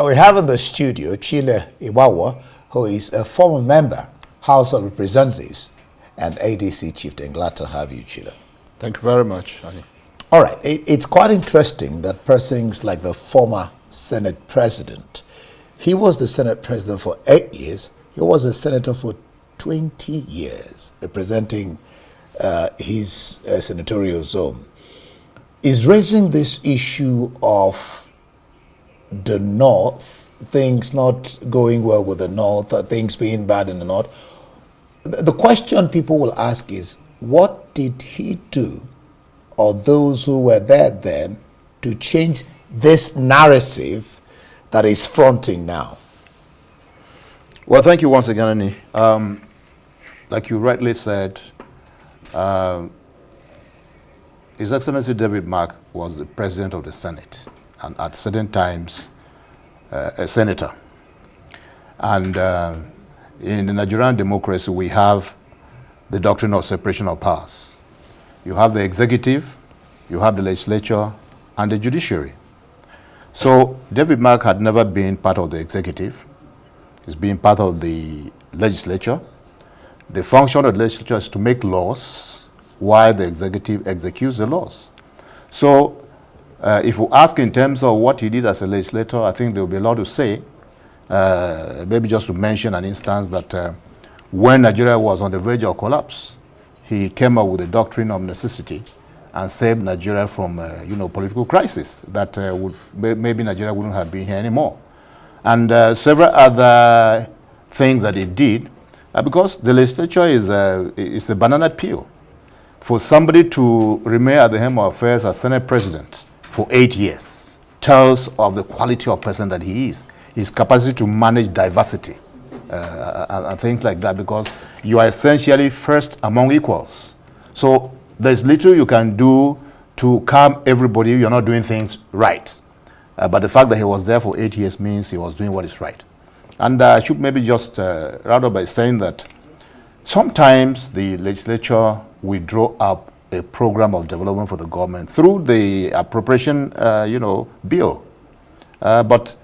we have in the studio Chile Ogbawua, who is a former member, House of Representatives, and ADC chieftain. Glad to have you, Chile. Thank you very much, Annie. All right. It's quite interesting that persons like the former Senate president, he was the Senate president for 8 years. He was a senator for 20 years, representing his senatorial zone, is raising this issue of the North, things not going well with the North, things being bad in the North. The question people will ask is, what did he do, or those who were there then, to change this narrative that is fronting now? Well, thank you once again, Annie. Like you rightly said, His Excellency David Mark was the president of the Senate, and at certain times a senator. And in the Nigerian democracy, we have the doctrine of separation of powers. You have the executive, you have the legislature, and the judiciary. So David Mark had never been part of the executive. He's been part of the legislature. The function of the legislature is to make laws while the executive executes the laws. So if we ask in terms of what he did as a legislator, I think there will be a lot to say. Maybe just to mention an instance that when Nigeria was on the verge of collapse, he came up with the doctrine of necessity and saved Nigeria from political crisis that maybe Nigeria wouldn't have been here anymore. And several other things that he did, because the legislature is a banana peel. For somebody to remain at the helm of affairs as Senate President for 8 years tells of the quality of person that he is, his capacity to manage diversity and things like that, because you are essentially first among equals. So there's little you can do to calm everybody if you're not doing things right. But the fact that he was there for 8 years means he was doing what is right. And I should maybe just round up by saying that sometimes the legislature will draw up a program of development for the government through the appropriation, bill, but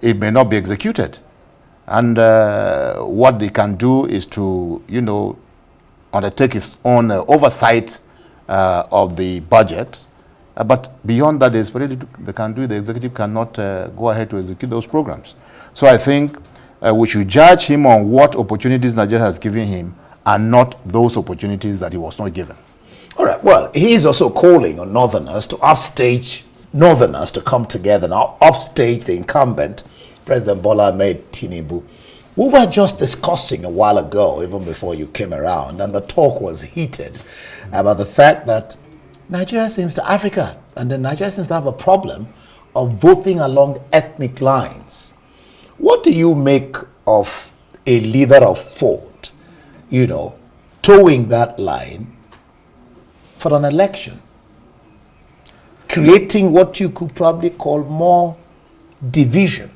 it may not be executed. And what they can do is to, undertake its own oversight of the budget. But beyond that, there's very little they can do. The executive cannot go ahead to execute those programs. So I think we should judge him on what opportunities Nigeria has given him and not those opportunities that he was not given. All right. Well, he is also calling on Northerners to upstage Northerners to come together now, upstage the incumbent, President Bola Ahmed Tinubu. We were just discussing a while ago, even before you came around, and the talk was heated about the fact that Africa and then Nigeria seems to have a problem of voting along ethnic lines. What do you make of a leader of thought, towing that line for an election, creating what you could probably call more division?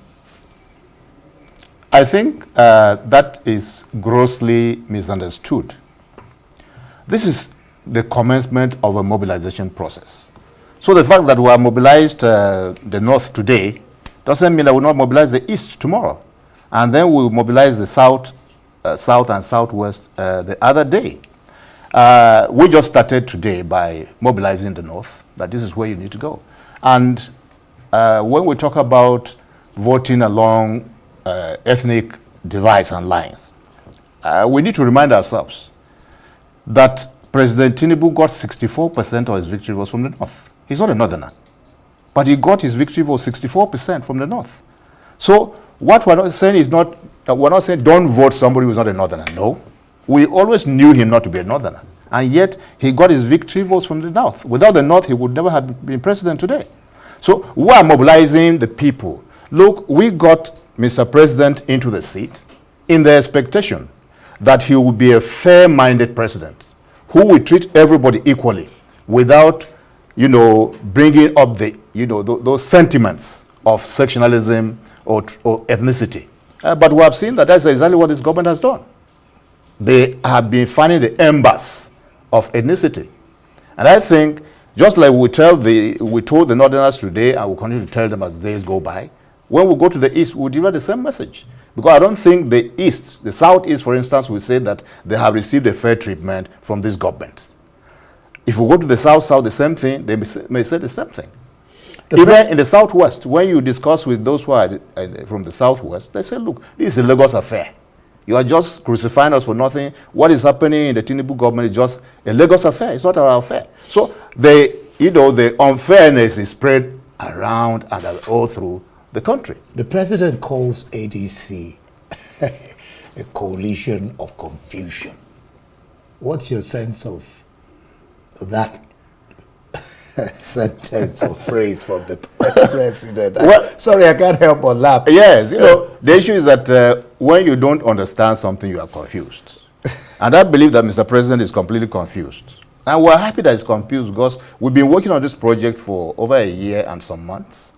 I think that is grossly misunderstood. This is the commencement of a mobilization process. So the fact that we are mobilized the North today doesn't mean that we'll not mobilize the East tomorrow. And then we'll mobilize the South and Southwest the other day. We just started today by mobilizing the North, that this is where you need to go. And when we talk about voting along ethnic divides and lines, we need to remind ourselves that President Tinubu got 64% of his victory votes from the North. He's not a Northerner, but he got his victory vote 64% from the North. So what we're not saying is we're not saying don't vote somebody who's not a Northerner. No, we always knew him not to be a Northerner, and yet he got his victory votes from the North. Without the North, he would never have been president today. So we are mobilizing the people. Look, we got Mr. President into the seat in the expectation that he would be a fair-minded president who will treat everybody equally without, bringing up those sentiments of sectionalism or ethnicity. But we have seen that that's exactly what this government has done. They have been finding the embers of ethnicity. And I think, just like we told the Northerners today, and we'll continue to tell them as days go by, when we go to the East, we'll deliver the same message. Because I don't think the East, the Southeast, for instance, will say that they have received a fair treatment from this government. If we go to the South, the same thing, they may say the same thing. Even in the Southwest, when you discuss with those who are from the Southwest, they say, look, this is a Lagos affair. You are just crucifying us for nothing. What is happening in the Tinubu government is just a Lagos affair. It's not our affair. So the unfairness is spread around and all through the country. The president calls ADC a coalition of confusion. What's your sense of that sentence or phrase from the president? Well, sorry, I can't help but laugh. Yes, the issue is that when you don't understand something, you are confused. And I believe that Mr. President is completely confused. And we're happy that he's confused because we've been working on this project for over a year and some months.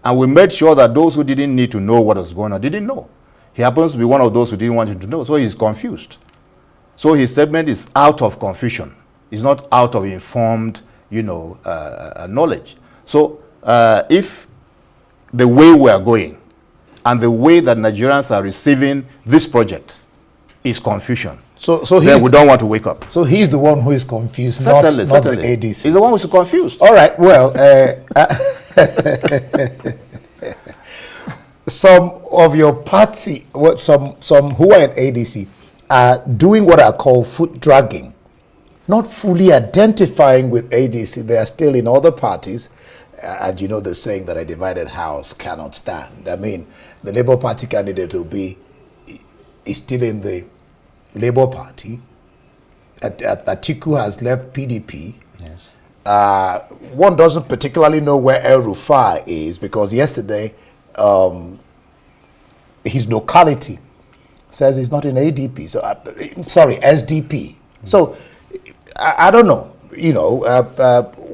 And we made sure that those who didn't need to know what was going on didn't know. He happens to be one of those who didn't want him to know, so he's confused. So his statement is out of confusion. It's not out of informed, knowledge. So if the way we are going and the way that Nigerians are receiving this project is confusion, so then we don't want to wake up. So he's the one who is confused, certainly. Not the ADC. He's the one who's confused. All right, well, some of your party, some who are in ADC are doing what I call foot dragging, not fully identifying with ADC. They are still in other parties. And you know the saying that a divided house cannot stand. I mean, the Labour Party candidate is still in the Labour Party. Atiku has left PDP. Yes. One doesn't particularly know where El Rufai is because yesterday his locality says he's not in ADP. So sorry, SDP. So I don't know.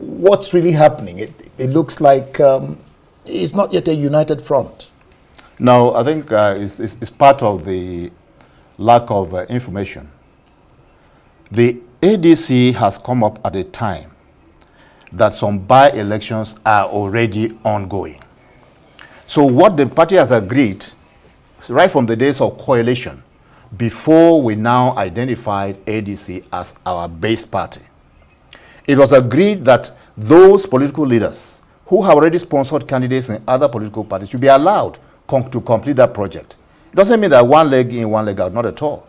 What's really happening? It looks like it's not yet a united front. No, I think it's part of the lack of information. The ADC has come up at a time that some by-elections are already ongoing. So what the party has agreed, right from the days of coalition, before we now identified ADC as our base party, it was agreed that those political leaders who have already sponsored candidates in other political parties should be allowed to complete that project. It doesn't mean that one leg in, one leg out, not at all.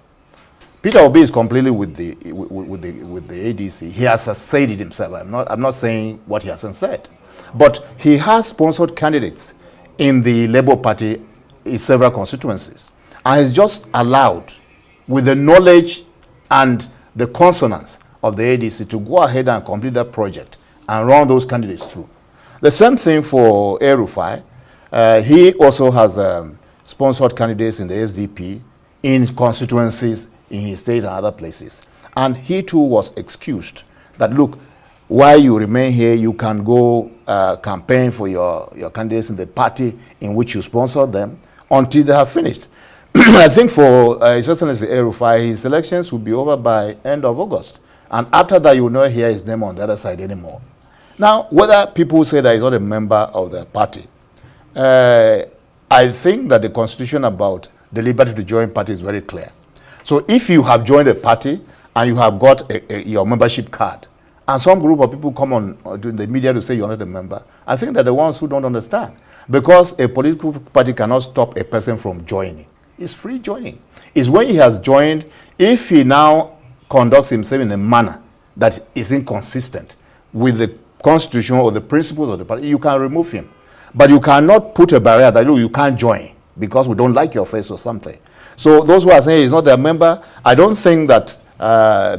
Peter Obi is completely with the ADC. He has said it himself. I'm not saying what he hasn't said, but he has sponsored candidates in the Labour Party in several constituencies, and he's just allowed, with the knowledge and the consonance of the ADC, to go ahead and complete that project and run those candidates through. The same thing for El Rufai. He also has sponsored candidates in the SDP in constituencies in his state and other places. And he too was excused that, look, while you remain here, you can go campaign for your candidates in the party in which you sponsor them until they have finished. I think for His Excellency El Rufai, his elections will be over by end of August. And after that, you will not hear his name on the other side anymore. Now, whether people say that he's not a member of the party, I think that the constitution about the liberty to join party is very clear. So if you have joined a party and you have got your membership card, and some group of people come on to the media to say you're not a member, I think they're the ones who don't understand. Because a political party cannot stop a person from joining. It's free joining. It's when he has joined, if he now conducts himself in a manner that is inconsistent with the constitution or the principles of the party, you can remove him. But you cannot put a barrier that, you can't join because we don't like your face or something. So those who are saying he's not their member, I don't think that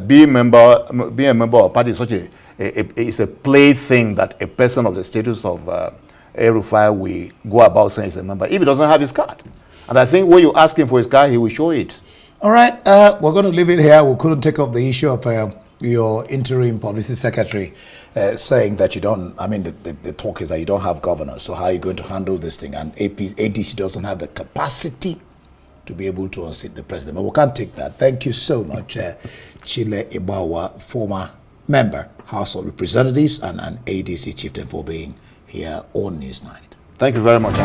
being a member of a party is such it's a plaything that a person of the status of El Rufai will go about saying he's a member if he doesn't have his card. And I think when you ask him for his card, he will show it. All right, we're going to leave it here. We couldn't take up the issue of your interim publicity secretary saying that you don't, the talk is that you don't have governors. So how are you going to handle this thing? And ADC doesn't have the capacity to be able to unseat the president. But we can't take that. Thank you so much, Chile Ogbawua, former member, House of Representatives and an ADC chieftain, for being here on Newsnight. Thank you very much.